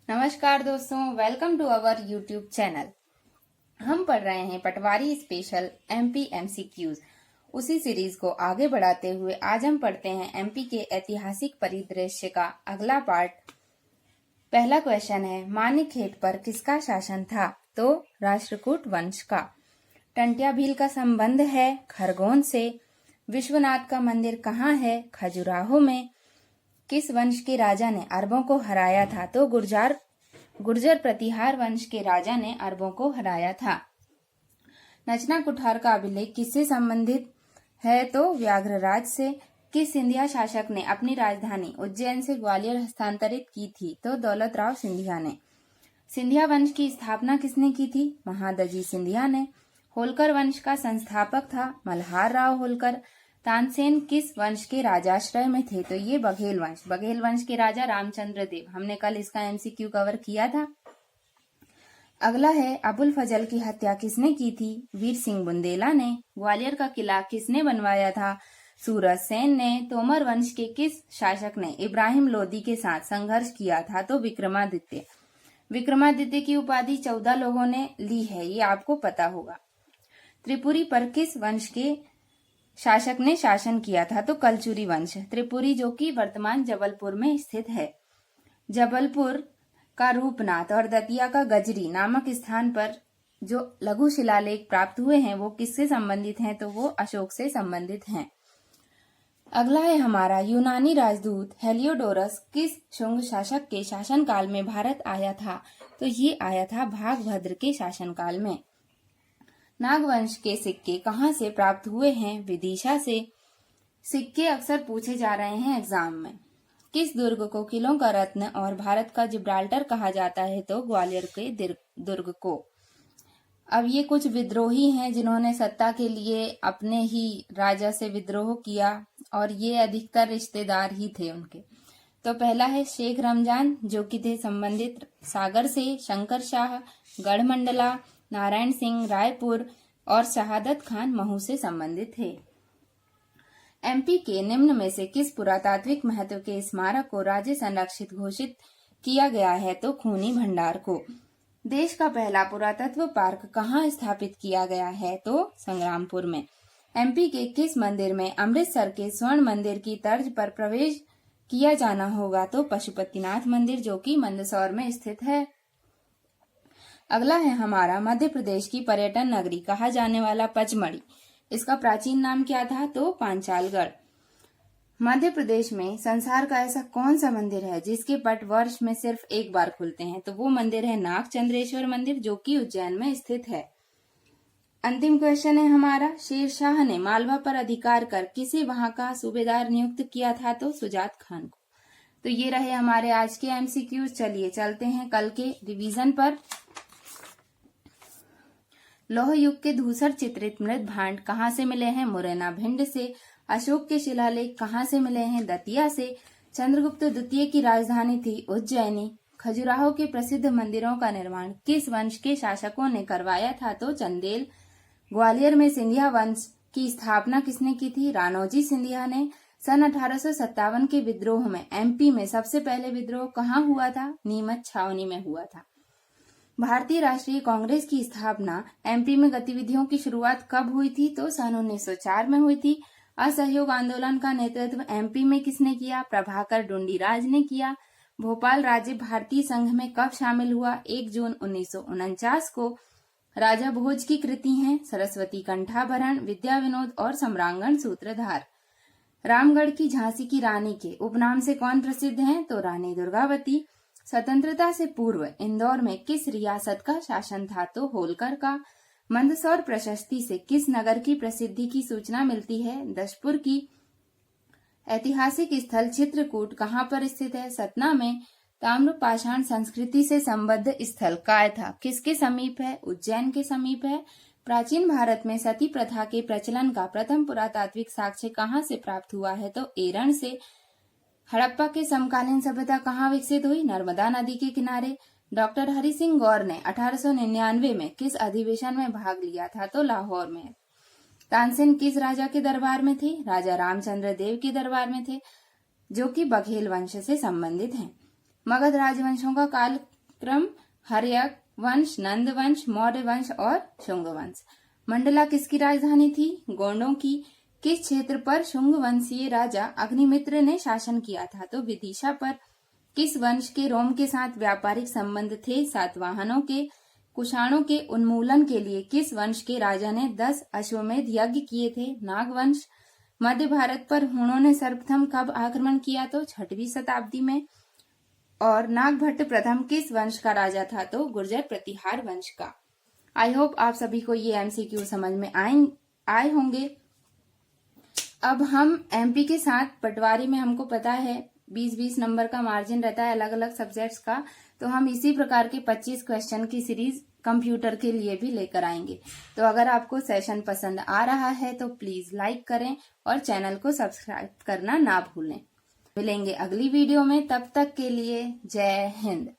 नमस्कार दोस्तों, welcome to our YouTube channel. हम पढ़ रहे हैं पटवारी स्पेशल एमपी एमसीक्यूज। उसी सीरीज को आगे बढ़ाते हुए आज हम पढ़ते हैं एमपी के ऐतिहासिक परिदृश्य का अगला पार्ट। पहला क्वेश्चन है, मानिकखेत पर किसका शासन था? तो राष्ट्रकूट वंश का। टंट्या भील का संबंध है खरगोन से। विश्वनाथ का मंदिर कहाँ है? खजुराहो में। किस वंश के राजा ने अरबों को हराया था? तो गुर्जर प्रतिहार वंश के राजा ने अरबों को हराया था। नचना कुठार का अभिलेख किससे संबंधित है? तो व्याघ्रराज से। किस सिंधिया शासक ने अपनी राजधानी उज्जैन से ग्वालियर हस्तांतरित की थी? तो दौलत राव सिंधिया ने। सिंधिया वंश की स्थापना किसने की थी? महादजी सिंधिया ने। होलकर वंश का संस्थापक था मल्हार राव होलकर। तानसेन किस वंश के राजाश्रय में थे? तो ये बघेल वंश के राजा रामचंद्र देव। हमने कल इसका एमसीक्यू कवर किया था। अगला है, अबुल फजल की हत्या किसने की थी? वीर सिंह बुंदेला ने। ग्वालियर का किला किसने बनवाया था? सूरज सेन ने। तोमर वंश के किस शासक ने इब्राहिम लोदी के साथ संघर्ष किया था? तो विक्रमादित्य। विक्रमादित्य की उपाधि 14 लोगों ने ली है, ये आपको पता होगा। त्रिपुरी पर किस वंश के शासक ने शासन किया था? तो कलचुरी वंश। त्रिपुरी जो कि वर्तमान जबलपुर में स्थित है। जबलपुर का रूपनाथ और दतिया का गजरी नामक स्थान पर जो लघु शिलालेख प्राप्त हुए हैं वो किससे संबंधित हैं? तो वो अशोक से संबंधित हैं। अगला है हमारा, यूनानी राजदूत हेलियोडोरस किस शुंग शासक के शासनकाल में भारत आया था? तो ये आया था भागभद्र के शासनकाल में। नागवंश के सिक्के कहाँ से प्राप्त हुए हैं? विदिशा से। सिक्के अक्सर पूछे जा रहे हैं एग्जाम में। किस दुर्ग को किलों का रत्न और भारत का जिब्राल्टर कहा जाता है? तो ग्वालियर के दुर्ग को। अब ये कुछ विद्रोही हैं जिन्होंने सत्ता के लिए अपने ही राजा से विद्रोह किया और ये अधिकतर रिश्तेदार ही थे उनके। तो पहला है शेख रमजान जो कि थे संबंधित सागर से। शंकर शाह गढ़मंडला, नारायण सिंह रायपुर और शहादत खान महू से संबंधित थे। एमपी के निम्न में से किस पुरातात्विक महत्व के स्मारक को राज्य संरक्षित घोषित किया गया है? तो खूनी भंडार को। देश का पहला पुरातत्व पार्क कहाँ स्थापित किया गया है? तो संग्रामपुर में। एमपी के किस मंदिर में अमृतसर के स्वर्ण मंदिर की तर्ज पर प्रवेश किया जाना होगा? तो पशुपतिनाथ मंदिर जो कि मंदसौर में स्थित है। अगला है हमारा, मध्य प्रदेश की पर्यटन नगरी कहा जाने वाला पचमढ़ी, इसका प्राचीन नाम क्या था? तो पांचालगढ़। मध्य प्रदेश में संसार का ऐसा कौन सा मंदिर है जिसके पट वर्ष में सिर्फ एक बार खुलते हैं? तो वो मंदिर है नागचंद्रेश्वर मंदिर जो कि उज्जैन में स्थित है। अंतिम क्वेश्चन है हमारा, शेरशाह ने मालवा पर अधिकार कर किसे वहां का सूबेदार नियुक्त किया था? तो सुजात खान को। तो ये रहे हमारे आज के एमसीक्यूज। चलिए चलते हैं कल के रिवीजन पर। लौह युग के धूसर चित्रित मृत भांड कहाँ से मिले हैं? मुरैना भिंड से। अशोक के शिलालेख कहाँ से मिले हैं? दतिया से। चंद्रगुप्त द्वितीय की राजधानी थी उज्जैनी। खजुराहो के प्रसिद्ध मंदिरों का निर्माण किस वंश के शासकों ने करवाया था? तो चंदेल। ग्वालियर में सिंधिया वंश की स्थापना किसने की थी? राणोजी सिंधिया ने। सन 1857 के विद्रोह में एमपी में सबसे पहले विद्रोह कहाँ हुआ था? नीमच छावनी में हुआ था। भारतीय राष्ट्रीय कांग्रेस की स्थापना एमपी में गतिविधियों की शुरुआत कब हुई थी? तो सन 1904 में हुई थी। असहयोग आंदोलन का नेतृत्व एमपी में किसने किया? प्रभाकर डुंडीराज ने किया। भोपाल राज्य भारतीय संघ में कब शामिल हुआ? 1 जून 1949 को। राजा भोज की कृति हैं सरस्वती कंठाभरण, विद्या विनोद और सम्रांगण सूत्रधार। रामगढ़ की झांसी की रानी के उपनाम से कौन प्रसिद्ध हैं? तो रानी दुर्गावती। स्वतंत्रता से पूर्व इंदौर में किस रियासत का शासन था? तो होलकर का। मंदसौर प्रशस्ति से किस नगर की प्रसिद्धि की सूचना मिलती है? दशपुर की। ऐतिहासिक स्थल चित्रकूट कहाँ पर स्थित है? सतना में। ताम्रपाषाण संस्कृति से संबद्ध स्थल काय था किसके समीप है? उज्जैन के समीप है। प्राचीन भारत में सती प्रथा के प्रचलन का प्रथम पुरातात्विक साक्ष्य कहाँ से प्राप्त हुआ है? तो एरण से। हड़प्पा के समकालीन सभ्यता कहाँ विकसित हुई? नर्मदा नदी के किनारे। डॉक्टर हरि सिंह गौर ने 1899 में किस अधिवेशन में भाग लिया था? तो लाहौर में। तानसेन किस राजा के दरबार में थे? राजा रामचंद्र देव के दरबार में थे जो कि बघेल वंश से संबंधित हैं। मगध राजवंशों का काल क्रम हर्यक वंश, नंद वंश, मौर्य वंश और शुंग वंश। मंडला किसकी राजधानी थी? गोंडों की। किस क्षेत्र पर शुंग वंशीय राजा अग्निमित्र ने शासन किया था? तो विदिशा पर। किस वंश के रोम के साथ व्यापारिक संबंध थे? सातवाहनों के। कुषाणों के उन्मूलन के लिए किस वंश के राजा ने 10 अश्वमेध यज्ञ किए थे? नागवंश। मध्य भारत पर हुणों ने सर्वप्रथम कब आक्रमण किया? तो 6वीं शताब्दी में। और नागभट्ट प्रथम किस वंश का राजा था? तो गुर्जर प्रतिहार वंश का। आई होप आप सभी को ये एमसीक्यू समझ में आए होंगे। अब हम एमपी के साथ पटवारी में हमको पता है 20-20 नंबर का मार्जिन रहता है अलग अलग सब्जेक्ट्स का, तो हम इसी प्रकार के 25 क्वेश्चन की सीरीज कंप्यूटर के लिए भी लेकर आएंगे। तो अगर आपको सेशन पसंद आ रहा है तो प्लीज लाइक करें और चैनल को सब्सक्राइब करना ना भूलें। मिलेंगे अगली वीडियो में, तब तक के लिए जय हिंद।